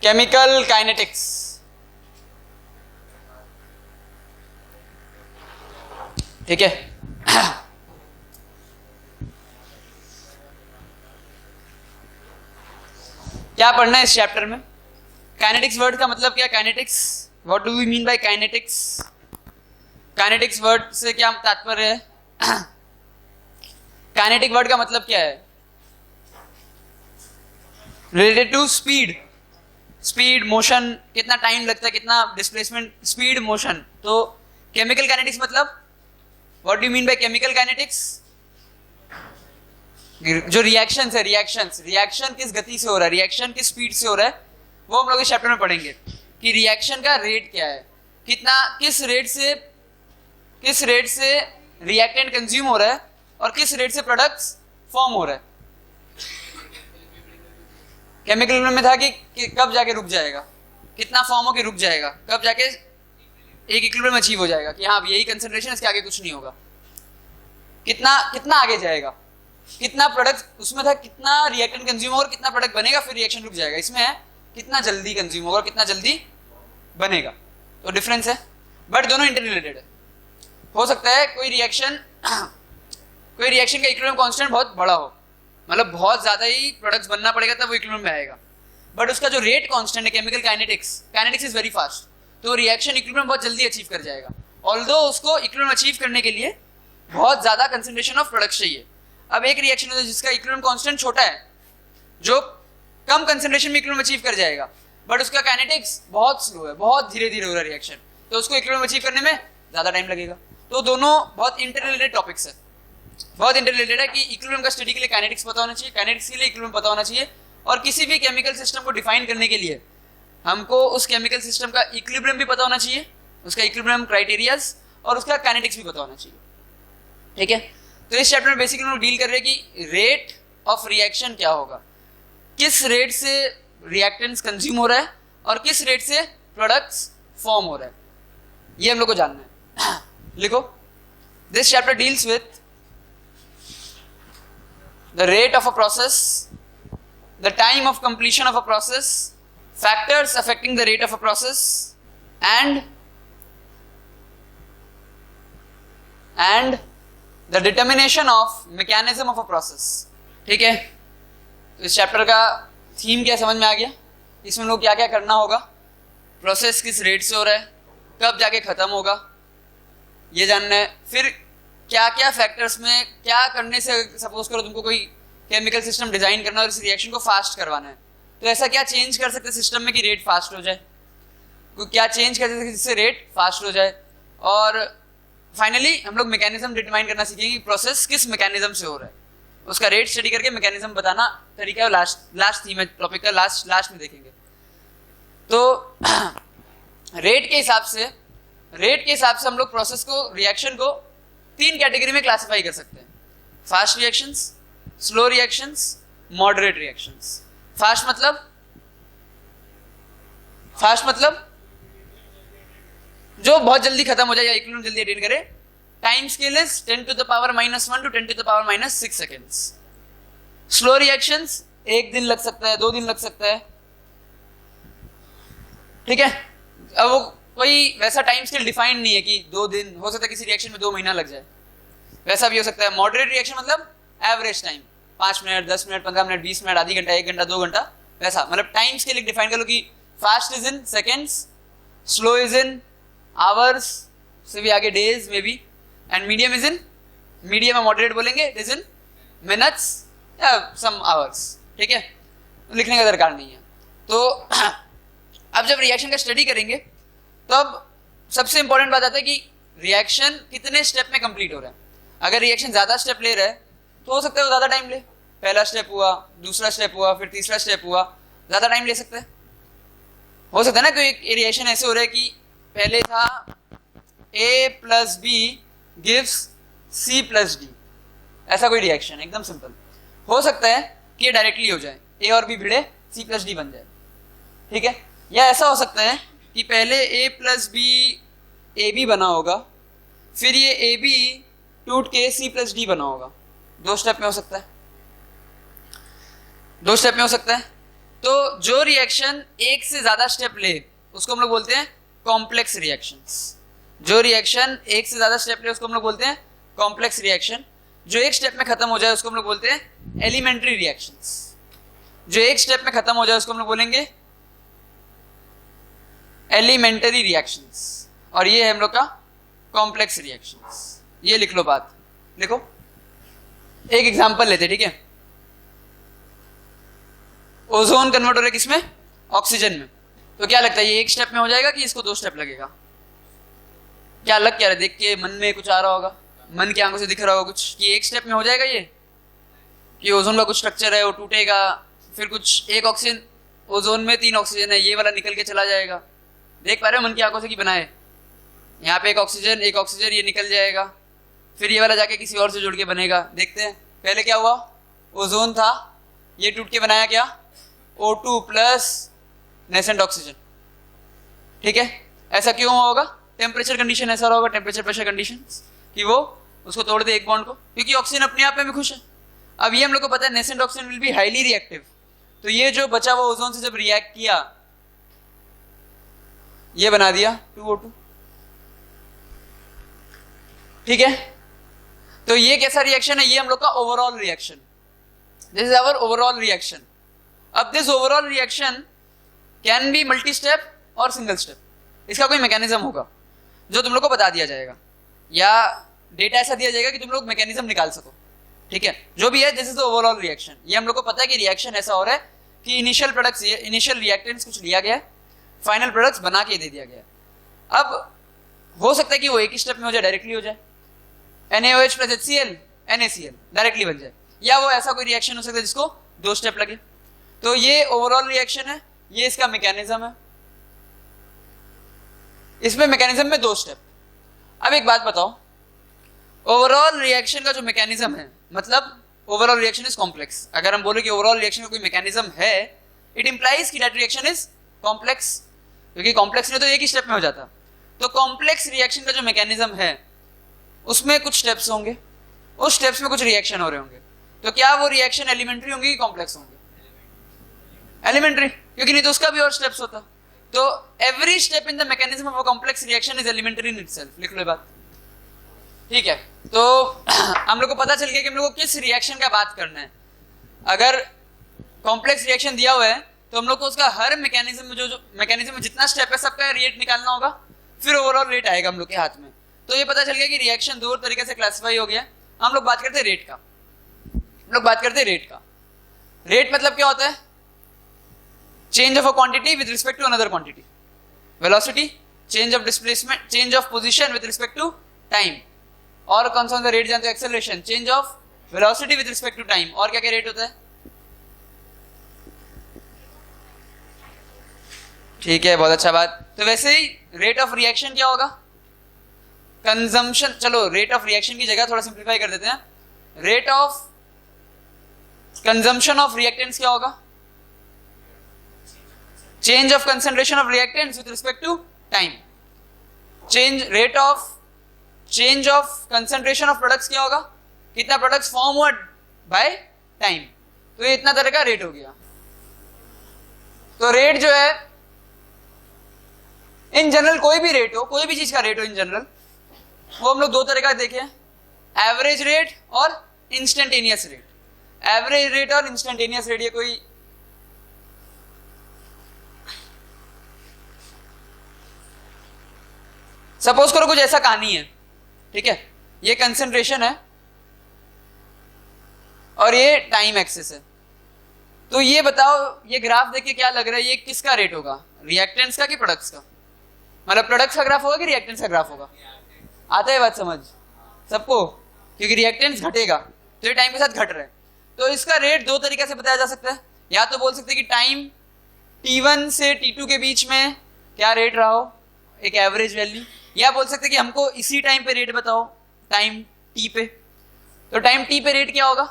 Chemical kinetics. ठीक है, क्या पढ़ना है इस चैप्टर में? काइनेटिक्स वर्ड का मतलब क्या? Kinetics, what do we mean by kinetics? Kinetics word से क्या तात्पर्य है? काइनेटिक वर्ड का मतलब क्या है? Related to speed, speed, motion, कितना टाइम लगता है, कितना डिस्प्लेसमेंट, स्पीड, मोशन। तो केमिकल काइनेटिक्स मतलब what do you mean by chemical kinetics? जो रिएक्शंस है, रिएक्शन किस गति से हो रहा है, रिएक्शन किस स्पीड से हो रहा है, वो हम लोग इस चैप्टर में पढ़ेंगे कि रिएक्शन का रेट क्या है, कितना, किस रेट से रिएक्टेंट कंज्यूम हो रहा है और किस रेट से प्रोडक्ट्स फॉर्म हो रहा है। केमिकल में था कि कब जाके रुक जाएगा, कितना फॉर्म हो के रुक जाएगा, कब जाके एक इक्विलिब्रियम अचीव हो जाएगा कि हाँ यही कंसंट्रेशन, इसके आगे कुछ नहीं होगा, कितना आगे जाएगा, कितना प्रोडक्ट उसमें था, कितना रिएक्टेंट कंज्यूम होगा, कितना प्रोडक्ट बनेगा, फिर रिएक्शन रुक जाएगा। इसमें है कितना जल्दी कंज्यूम होगा, कितना जल्दी बनेगा। तो डिफरेंस है, बट दोनों इंटर रिलेटेड है। हो सकता है कोई रिएक्शन का इक्विलिब्रियम कांस्टेंट बहुत बड़ा हो, मतलब बहुत ज्यादा ही प्रोडक्ट्स बनना पड़ेगा तब वो इक्विलिब्रियम में आएगा, बट उसका जो रेट कांस्टेंट है chemical kinetics is very fast, तो रिएक्शन इक्विलिब्रियम बहुत जल्दी अचीव कर जाएगा। ऑल्दो उसको इक्विलिब्रियम अचीव करने के लिए बहुत ज्यादा कंसंट्रेशन ऑफ प्रोडक्ट्स चाहिए। अब एक रिएक्शन है जिसका इक्विलिब्रियम कांस्टेंट छोटा है, जो कम कंसंट्रेशन में इक्विलिब्रियम अचीव कर जाएगा, बट उसका काइनेटिक्स बहुत स्लो है, बहुत धीरे धीरे हो रहा है रिएक्शन, तो उसको इक्विलिब्रियम अचीव करने में ज्यादा टाइम लगेगा। तो दोनों बहुत इंटररिलेटेड टॉपिक्स है, बहुत इंटररिलेटेड है कि इक्विलिब्रियम का स्टडी के लिए काइनेटिक्स पता होना चाहिए, काइनेटिक्स के लिए इक्विलिब्रियम पता होना चाहिए, और किसी भी केमिकल सिस्टम को डिफाइन करने के लिए हमको उस केमिकल सिस्टम का इक्विलिब्रियम भी पता होना चाहिए, उसका इक्विलिब्रियम क्राइटेरियाज, और उसका काइनेटिक्स भी पता होना चाहिए। ठीक है, तो इस चैप्टर में बेसिकली हम लोग डील कर रहे हैं कि रेट ऑफ रिएक्शन क्या होगा, किस रेट से रिएक्टेंट्स कंज्यूम हो रहा है और किस रेट से प्रोडक्ट्स फॉर्म हो रहा है, ये हम लोग को जानना है। लिखो, this chapter deals with the rate of a process, the time of completion of a process, factors affecting the rate of a process, and the determination of mechanism of a process. ठीक है, तो इस chapter का theme क्या समझ में आ गया? इसमें लोग क्या क्या करना होगा, प्रोसेस किस रेट से हो रहा है, कब जाके खत्म होगा, ये जानना है। फिर क्या क्या फैक्टर्स में क्या करने से, सपोज करो तुमको कोई केमिकल सिस्टम डिजाइन करना और इस रिएक्शन को फास्ट करवाना है, तो ऐसा क्या चेंज कर सकते सिस्टम में कि रेट फास्ट हो जाए, क्या चेंज कर सकते जिससे रेट फास्ट हो जाए। और फाइनली हम लोग मैकेनिज्म डिटरमाइन करना सीखेंगे कि प्रोसेस किस मैकेनिज्म से हो रहा है, उसका रेट स्टडी करके मैकेनिज्म बताना तरीका है। लास्ट थीम है टॉपिक का, लास्ट में देखेंगे। तो रेट के हिसाब से हम लोग प्रोसेस को, रिएक्शन को 3 कैटेगरी में क्लासिफाई कर सकते हैं, fast reactions, slow reactions, moderate reactions. Fast मतलब जो बहुत जल्दी खत्म हो जाए या इक्विलिब्रियम जल्दी अटेन करे। Time scale is 10 to the power -1 to 10 to the power -6 seconds। Slow reactions 1 दिन लग सकता है, 2 दिन लग सकता है। ठीक है, अब वो कोई वैसा टाइम स्केल डिफाइन नहीं है कि 2 दिन, हो सकता है किसी रिएक्शन में 2 महीना लग जाए, वैसा भी हो सकता है। मॉडरेट रिएक्शन मतलब average time, 5 minute, 10 minute, 15 minute, 20 minute, आधी घंटा, 1 घंटा, 2 घंटा, वैसा। मतलब टाइम स्केल डिफाइन कर लो कि fast is in seconds, slow is in hours से भी आगे डेज में भी, and medium is in, medium में मॉडरेट बोलेंगे, इज इन मिनट्स या सम आवर्स। ठीक है, लिखने का दरकार नहीं है। तो अब जब रिएक्शन का स्टडी करेंगे तब सबसे इंपॉर्टेंट बात आता है कि रिएक्शन कितने स्टेप में कंप्लीट हो रहा है। अगर रिएक्शन ज्यादा स्टेप ले रहा है तो हो सकता है वो ज्यादा टाइम ले, पहला स्टेप हुआ, दूसरा स्टेप हुआ, फिर तीसरा स्टेप हुआ, ज्यादा टाइम ले सकता है। हो सकता है ना कोई रिएक्शन ऐसे हो रहा है कि पहले था A + B gives C + D, ऐसा कोई रिएक्शन, एकदम सिंपल। हो सकता है कि ये डायरेक्टली हो जाए, A और B भिड़े C + D बन जाए। ठीक है, या ऐसा हो सकता है कि पहले A + B AB बना होगा, फिर ये AB टूट के C + D बना होगा। 2 स्टेप में हो सकता है, 2 स्टेप में हो सकता है। तो जो रिएक्शन एक से ज्यादा स्टेप ले उसको हम लोग बोलते हैं कॉम्प्लेक्स रिएक्शंस। जो रिएक्शन एक से ज्यादा स्टेप ले उसको हम लोग बोलते हैं कॉम्प्लेक्स रिएक्शन। जो एक स्टेप में खत्म हो जाए उसको हम लोग बोलते हैं एलिमेंट्री रिएक्शंस। जो एक स्टेप में खत्म हो जाए उसको हम लोग बोलेंगे एलिमेंटरी रिएक्शंस, और ये है हम लोग का कॉम्प्लेक्स रिएक्शंस। ये लिख लो बात, लिखो। एक एग्जांपल लेते, ठीक है। ओजोन कन्वर्ट हो रहा है किसमें? ऑक्सीजन में। तो क्या लगता है ये एक स्टेप में हो जाएगा कि इसको 2 स्टेप लगेगा? क्या लग क्या रहा है? देख के मन में कुछ आ रहा होगा, मन की आंखों से दिख रहा होगा कुछ कि एक स्टेप में हो जाएगा ये, कि ओजोन का कुछ स्ट्रक्चर है वो टूटेगा, फिर कुछ एक ऑक्सीजन, ओजोन में 3 ऑक्सीजन है, ये वाला निकल के चला जाएगा। देख पा रहे हो मन की आंखों से कि बनाए? यहाँ पे एक ऑक्सीजन ये निकल जाएगा, फिर ये वाला जाके किसी और से जुड़ के बनेगा। देखते हैं पहले क्या हुआ। ओजोन था, ये टूट के बनाया क्या? O2 प्लस नेसेंट ऑक्सीजन, ठीक है। ऐसा क्यों हुआ होगा? टेम्परेचर कंडीशन ऐसा रहा होगा, टेम्परेचर प्रेशर कंडीशन, कि वो उसको तोड़ दे एक बॉन्ड को, क्योंकि ऑक्सीजन अपने आप में भी खुश है। अब ये हम लोग को पता है nascent oxygen will be highly reactive, तो ये जो बचा हुआ ओजोन से जब रिएक्ट किया, ये बना दिया 2O2, ठीक है। तो ये कैसा रिएक्शन है? ये हम लोग का overall reaction, this is our overall reaction. अब this overall reaction can be multi step और सिंगल स्टेप। इसका कोई मैकेनिज्म होगा जो तुम लोग को बता दिया जाएगा, या डेटा ऐसा दिया जाएगा कि तुम लोग मैकेनिज्म निकाल सको, ठीक है। जो भी है, this is the overall reaction. ये हम लोग को पता है कि रिएक्शन ऐसा हो रहा है कि इनिशियल प्रोडक्ट्स, इनिशियल रिएक्टेंट्स कुछ लिया गया है, फाइनल प्रोडक्ट्स बना के दे दिया गया है। अब हो सकता है कि वो एक ही स्टेप में हो जाए, डायरेक्टली हो जाए, NaOH plus HCl NaCl directly बन जाए, या वो ऐसा कोई रिएक्शन हो सकता है जिसको 2 स्टेप लगे। तो ये ओवरऑल रिएक्शन है, ये इसका मैकेनिज्म है। इसमें मैकेनिज्म में 2 स्टेप। अब एक बात बताओ, ओवरऑल रिएक्शन का जो मैकेनिज्म है, मतलब ओवरऑल रिएक्शन इज कॉम्प्लेक्स। अगर हम बोले कि ओवरऑल रिएक्शन का कोई मैकेनिज्म है, इट इंप्लाइज कि दैट रिएक्शन इज कॉम्प्लेक्स, क्योंकि कॉम्प्लेक्स नहीं तो एक ही स्टेप में हो जाता। तो कॉम्प्लेक्स रिएक्शन का जो मैकेनिज्म है उसमें कुछ स्टेप्स होंगे, उस स्टेप्स में कुछ रिएक्शन हो रहे होंगे। तो क्या वो रिएक्शन एलिमेंट्री होंगे कि कॉम्प्लेक्स होंगे? एलिमेंट्री, क्योंकि नहीं तो उसका भी और स्टेप्स होता। तो every step in the mechanism of a complex reaction is elementary in itself. लिख लो ये बात, ठीक है। तो हम लोग को पता चल गया कि हम लोग को किस रिएक्शन का बात करना है। अगर कॉम्प्लेक्स रिएक्शन दिया हुआ है तो हम लोग को उसका हर मैकेनिज्म में जो मैकेनिज्म में जितना स्टेप है सबका रेट निकालना होगा, फिर ओवरऑल रेट आएगा हम लोग के हाथ में। तो ये पता चल गया कि रिएक्शन 2 तरीके से क्लासिफाई हो गया। हम लोग बात करते हैं रेट का। हम लोग बात करते हैं रेट का। रेट मतलब क्या होता है? Change of a quantity with respect to another quantity. Velocity, change of displacement, change of position with respect to time. और कौन सा रेट जानते हो? Acceleration, change of velocity with respect to time. और क्या क्या रेट होता है? ठीक है, बहुत अच्छा बात। तो वैसे ही रेट ऑफ रिएक्शन क्या होगा? कंजम्पशन। चलो रेट ऑफ रिएक्शन की जगह थोड़ा सिंप्लीफाई कर देते हैं। Rate of consumption of reactants क्या होगा? Change of concentration of reactants with respect to time. Rate of change of concentration of products क्या होगा? कितना प्रोडक्ट्स फॉर्म हुआ बाय टाइम। तो ये इतना तरह का रेट हो गया। तो रेट जो है इन जनरल, कोई भी रेट हो, कोई भी चीज का रेट हो इन जनरल, वो हम लोग 2 तरह का देखे, एवरेज रेट और इंस्टेंटेनियस रेट। एवरेज रेट और इंस्टेंटेनियस रेट, ये कोई सपोज करो कुछ ऐसा कहानी है, ठीक है। ये कंसंट्रेशन है और ये टाइम एक्सेस है। तो ये बताओ, ये ग्राफ देख के क्या लग रहा है, ये किसका रेट होगा? रिएक्टेंट्स का कि प्रोडक्ट्स का? मतलब प्रोडक्ट्स का ग्राफ होगा कि रिएक्टेंट्स का ग्राफ होगा? आता है बात समझ सबको? क्योंकि रिएक्टेंट्स घटेगा तो ये टाइम के साथ घट रहा है। तो इसका रेट 2 तरीके से बताया जा सकता है। या तो बोल सकते हैं कि टाइम T1 से T2 के बीच में क्या रेट रहा हो, एक एवरेज वैल्यू। या बोल सकते हैं कि हमको इसी टाइम पे रेट बताओ, टाइम T पे। तो टाइम T पे रेट क्या होगा?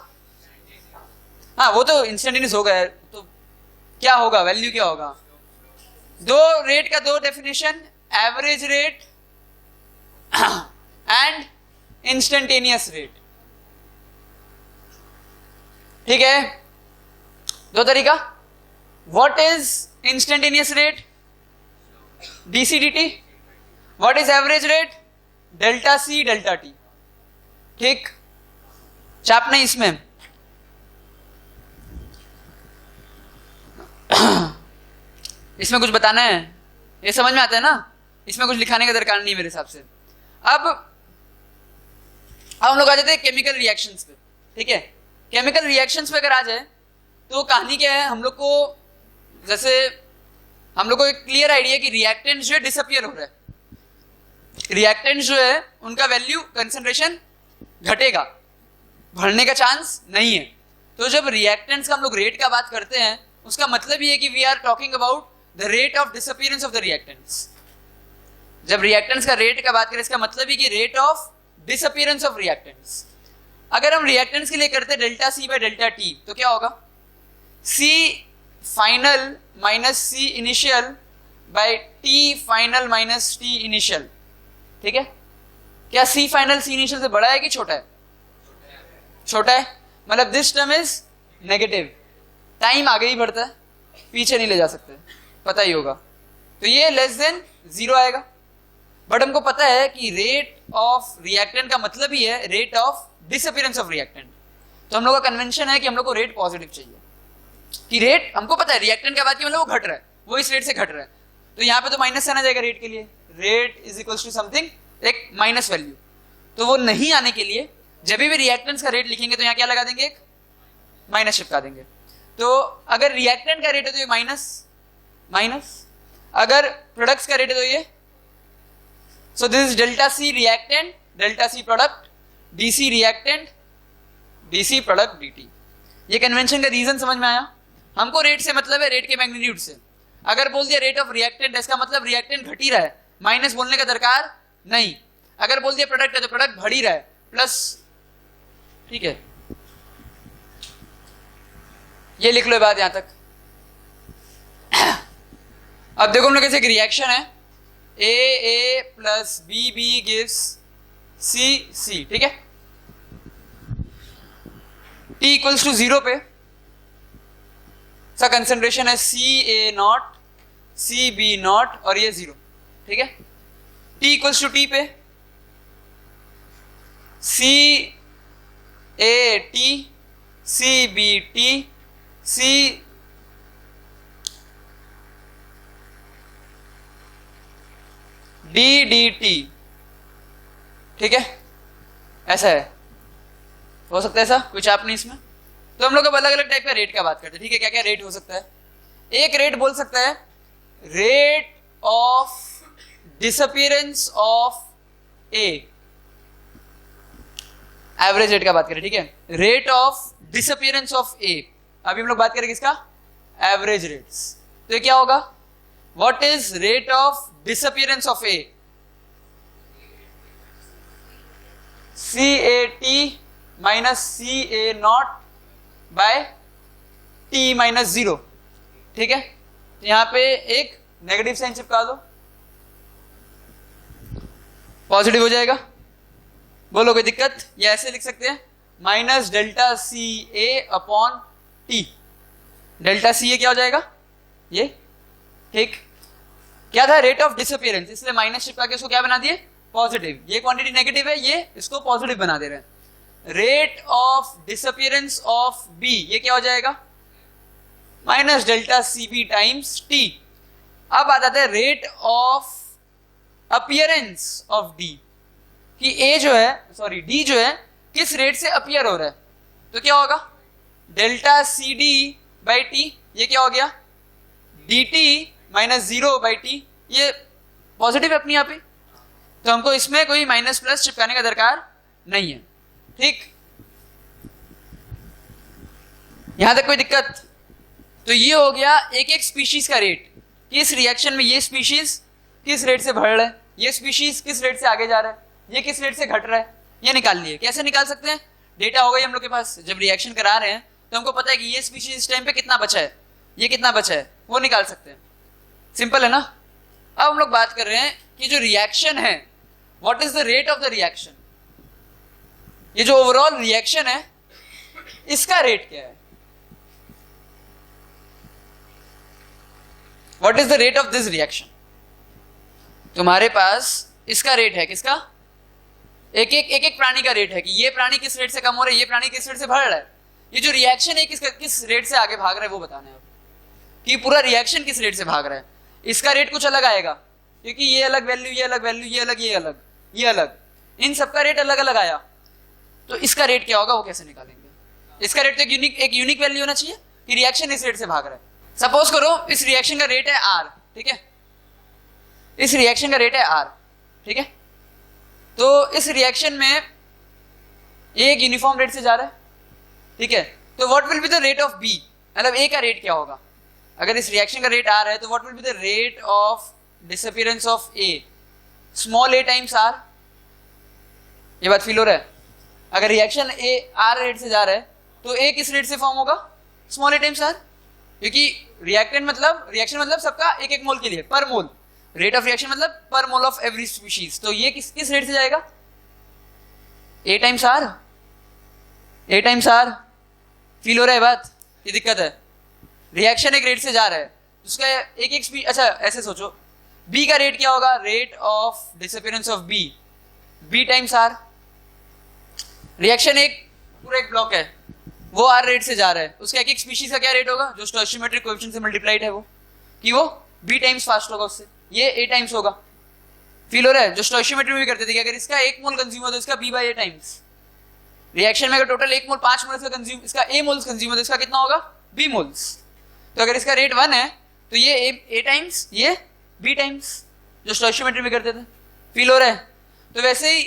हाँ, वो तो इंस्टेंटेनियस होगा। तो क्या होगा, वैल्यू क्या होगा? 2 रेट का 2 definition, average rate and instantaneous rate, ठीक है। 2 तरीका, what is instantaneous rate? DC DT. What is average rate? Delta C delta T. ठीक, चाप नहीं इसमें. इसमें कुछ बताना है? ये समझ में आता है ना? इसमें कुछ लिखाने का दरकार नहीं मेरे हिसाब से. अब हम लोग आ जाते हैं केमिकल रिएक्शंस पे. ठीक है, केमिकल रिएक्शंस पे अगर आ जाए तो कहानी क्या है, हम लोग को जैसे हम लोग को एक क्लियर आइडिया कि रिएक्टेंट जो है डिसअपियर हो रहा है. रिएक्टेंट जो है उनका वैल्यू कंसंट्रेशन घटेगा, बढ़ने का चांस नहीं है. तो जब रिएक्टेंट्स का हम लोग रेट का बात करते हैं उसका मतलब ये है कि we are talking about the rate of disappearance of the reactants. जब रिएक्टेंट्स का रेट का बात करें इसका मतलब ही कि rate of disappearance of reactants. अगर हम रिएक्टेंट्स के लिए करते हैं delta C by delta T तो क्या होगा? C final minus C initial by T final minus T initial. ठीक है, क्या सी फाइनल सी इनिशियल से बड़ा है कि छोटा है? छोटा है. मतलब this term is negative. Time आगे ही बढ़ता है, पीछे नहीं ले जा सकते, पता ही होगा. तो ये लेस देन जीरो आएगा. बट हमको पता है कि रेट ऑफ रिएक्टेंट का मतलब ही है rate of disappearance of reactant. तो हम लोग का कन्वेंशन है कि हम लोग को रेट पॉजिटिव चाहिए. कि रेट हमको पता है रिएक्टेंट का बात की मतलब वो घट रहा है, वो इस रेट से घट रहा है. तो यहाँ पे तो माइनस आना जाएगा रेट के लिए. Rate is equal to something एक माइनस वैल्यू. तो वो नहीं आने के लिए जब भी रिएक्टेंट्स का रेट लिखेंगे तो यहाँ क्या लगा देंगे? एक माइनस चिपका देंगे. तो अगर रिएक्टेंट का रेट है तो ये माइनस माइनस, अगर प्रोडक्ट्स का रेट है तो ये. So this is delta C reactant, delta C product, DC reactant, DC product DT. ये कन्वेंशन का रीजन समझ में आया? हमको रेट से मतलब है रेट के मैग्नीट्यूड से. अगर बोल दिया रेट ऑफ रिएक्टेंट इसका मतलब रिएक्टेंट घट ही रहा है, माइनस बोलने का दरकार नहीं. अगर बोल दिया प्रोडक्ट है तो प्रोडक्ट बढ़ ही रहा है, प्लस. ठीक है, ये लिख लो बात यहां तक. अब देखो हम लोग कैसे एक रिएक्शन है A plus B B gives C C. ठीक है, टी इक्वल्स टू जीरो पे सा कंसेंट्रेशन है सी A not C B not और ये जीरो. ठीक है, टी इक्वल्स टू टी पे C A T C B T C D D T. ठीक है, ऐसा है. हो सकता है ऐसा, कुछ आप नहीं इसमें. तो हम लोग अब अलग अलग टाइप का रेट का बात करते हैं. ठीक है, क्या क्या रेट हो सकता है? एक रेट बोल सकता है rate of disappearance of A. Average rate का बात करें. ठीक है, rate of disappearance of A. अभी हम लोग बात करेंगे किसका? Average rates. तो ये क्या होगा? What is rate of disappearance of A? C A T minus C A not by T minus zero. ठीक है, यहां पे एक नेगेटिव साइन चिपका दो, पॉजिटिव हो जाएगा. बोलो कोई दिक्कत? ये ऐसे लिख सकते हैं माइनस डेल्टा सी ए अपॉन टी. डेल्टा सी ए क्या हो जाएगा? ये. ठीक, क्या था? रेट ऑफ डिसअपियरेंस, इसलिए माइनस चिपका के उसको क्या बना दिए? पॉजिटिव. ये क्वांटिटी नेगेटिव है, ये इसको पॉजिटिव बना दे रहे हैं. Rate of disappearance of B, ये क्या हो जाएगा? Minus delta C B times T. अब आ जाता है rate of appearance of D, कि ए जो है सॉरी डी जो है किस रेट से अपीयर हो रहा है. तो क्या होगा? Delta C D by T. ये क्या हो गया? D T minus zero by T. ये पॉजिटिव है अपनी यहाँ पे, तो हमको इसमें कोई माइनस प्लस चिपकाने का दरकार नहीं है. ठीक, यहां तक कोई दिक्कत? तो ये हो गया एक एक स्पीशीज का रेट, कि इस रिएक्शन में ये स्पीशीज किस रेट से बढ़ रहा है, ये स्पीशीज किस रेट से आगे जा रहा है, ये किस रेट से घट रहा है. ये निकाल लिए. कैसे निकाल सकते हैं? डेटा होगा ही हम लोग के पास. जब रिएक्शन करा रहे हैं तो हमको पता है कि ये स्पीशीज इस टाइम पे कितना बचा है, ये कितना बचा है, वो निकाल सकते हैं. सिंपल है ना? अब हम लोग बात कर रहे हैं कि जो रिएक्शन है, what is the rate of the reaction. ये जो ओवरऑल रिएक्शन है इसका रेट क्या है? What is the rate of this reaction? तुम्हारे पास इसका रेट है, किसका? एक एक प्राणी का रेट है कि ये प्राणी किस रेट से कम हो रहा है, ये प्राणी किस रेट से बढ़ रहा है। ये जो रिएक्शन है किस रेट से आगे भाग रहा है वो बताना है कि पूरा रिएक्शन किस रेट से भाग रहा है। इसका रेट कुछ अलग आएगा क्योंकि ये अलग वैल्यू, ये अलग वैल्यू, ये अलग, ये अलग, ये अलग, इन सबका रेट अलग अलग आया। तो इसका रेट क्या होगा वो कैसे निकालेंगे? इसका रेट तो एक यूनिक वैल्यू होना चाहिए कि रिएक्शन इस रेट से भाग रहा है। सपोज करो इस रिएक्शन का रेट है R, ठीक है, इस रिएक्शन का रेट है R, ठीक है। तो इस रिएक्शन में एक यूनिफॉर्म रेट से जा रहा है, ठीक है। तो what will be the rate of B, मतलब A का रेट क्या होगा? अगर इस रिएक्शन का रेट R है तो what will be the rate of disappearance of A, small a times R। ये बात फील हो रहा है? अगर रिएक्शन A R रेट से जा रहा है तो A किस रेट से फॉर्म होगा? स्मॉल a टाइम्स R, क्योंकि रिएक्टेंट मतलब रिएक्शन मतलब सबका एक एक मोल के लिए, पर मोल। रेट ऑफ रिएक्शन मतलब पर मोल ऑफ एवरी स्पीशीज। तो ये किस रेट से जाएगा? A times R, A times R। Feel हो रहा है बात? ये दिक्कत है। रिएक्शन एक रेट से जा रहा है, उसका एक एक स्पीड। अच्छा ऐसे सोचो, B का रेट क्या होगा? Rate of disappearance of B, B times R। Reaction एक पूरा एक ब्लॉक है, वो R रेट से जा रहा है, उसका एक एक स्पीशीज का क्या रेट होगा? जो स्टोइचियोमेट्रिक कोएफिशिएंट से मल्टीप्लाइड है वो, कि वो B टाइम्स फास्ट होगा उससे, ये A टाइम्स होगा। फील हो रहा है? जो स्टोइचियोमेट्री में भी करते थे कि अगर इसका एक मोल कंज्यूम हो तो इसका B by A times. Reaction में अगर टोटल एक मोल 5 मोल इसका कंज्यूम, इसका A मोल्स कंज्यूम हो तो इसका कितना होगा? B moles. तो अगर इसका रेट 1 है तो ये A टाइम्स, ये B टाइम्स, जो स्टोइचियोमेट्री में करते थे। फील हो रहा है? तो वैसे ही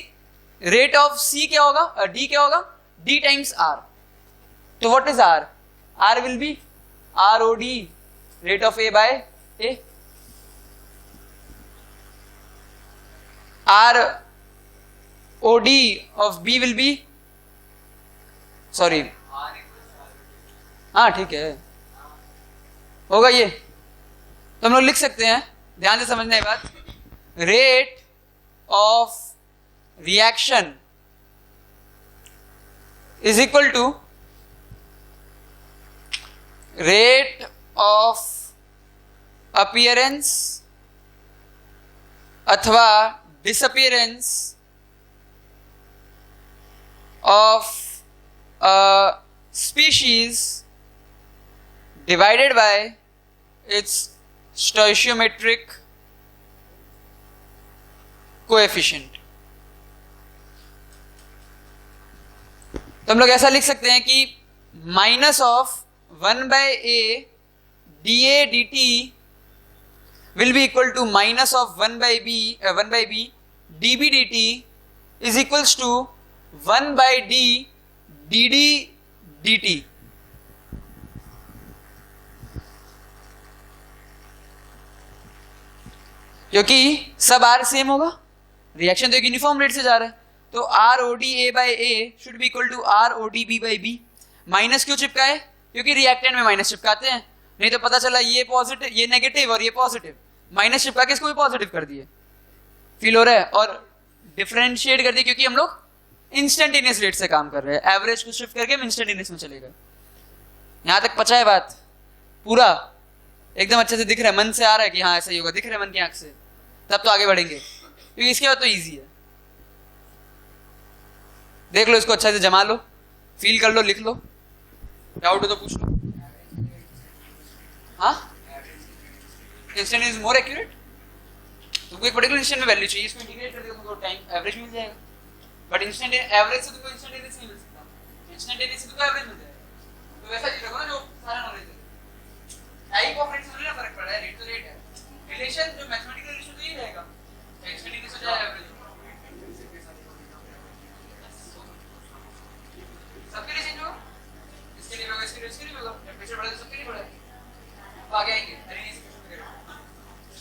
रेट ऑफ C क्या होगा? D क्या होगा? D times R। तो what is R? R will be ROD, rate of A by A। ROD of B will be, sorry, हाँ ठीक है, होगा ये। तो हम लोग लिख सकते हैं, ध्यान से समझना ये बात। Rate of reaction is equal to rate of appearance अथवा disappearance of a species divided by its stoichiometric coefficient। तो हम लोग ऐसा लिख सकते हैं कि minus of 1 by A dA dt will be equal to minus of 1 by B dB dt is equals to 1 by D dd dt। क्योंकि सब R सेम होगा, रिएक्शन तो एक यूनिफॉर्म रेट से जा रहा है, तो ROD A by A should be equal to ROD B by B। Minus क्यों चिपका है? क्योंकि रिएक्टेंट में माइनस चिपकाते हैं, नहीं तो पता चला ये पॉजिटिव, ये नेगेटिव और ये पॉजिटिव, माइनस चिपका के इसको भी पॉजिटिव कर दिए। फील हो रहा है? और डिफरेंशिएट कर दिए क्योंकि हम लोग इंस्टेंटेनियस रेट से काम कर रहे हैं, एवरेज को शिफ्ट करके हम इंस्टेंटेनियस में चले गए। यहां तक पचा है बात? पूरा एकदम अच्छे से दिख रहा है, मन से आ रहा है कि हाँ ऐसा ही होगा, दिख रहा है मन की आंख से, तब तो आगे बढ़ेंगे, क्योंकि इसके बाद तो इजी है। देख लो इसको अच्छा से, जमा लो, फील कर लो, लिख लो, डाउट हो तो पूछ लो। हाँ, इंस्टेंटेनियस मोर एक्यूरेट। तुमको एक पर्टिकुलर इंस्टेंट में वैल्यू चाहिए, इसको इंटीग्रेट कर देगा तुमको टाइम एवरेज मिल जाएगा। बट इंस्टेंटेनियस एवरेज से तुमको इंस्टेंटेनियस नहीं मिल सकता, इंस्टेंटेनियस से तुमको एवरेज मिल जाएगा। तो वैसा ही रखो ना, जो सारा नॉलेज है, टाइप ऑफ रेट से थोड़ी ना फर्क पड़ रहा है, रेट तो रेट है, रिलेशन जो मैथमेटिकल रिलेशन तो यही रहेगा, इंस्टेंटेनियस हो जाए एवरेज। सबके लिए चेंज होगा, इसके लिए होगा, इसके लिए होगा, टेंपरेचर बढ़ा तो सबके लिए बढ़ा, अब आगे आएंगे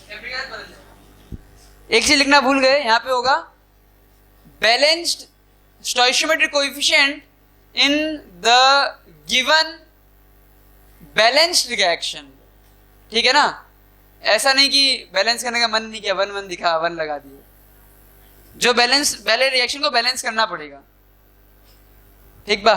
टेंपरेचर बदल जाएगा। एक चीज लिखना भूल गए, यहाँ पे होगा balanced stoichiometric coefficient in the given balanced reaction. ठीक है ना? ऐसा नहीं कि बैलेंस करने का मन नहीं किया, 1 दिखा 1 लगा दिए। जो बैलेंस, पहले रिएक्शन को बैलेंस करना पड़ेगा। ठीक बा?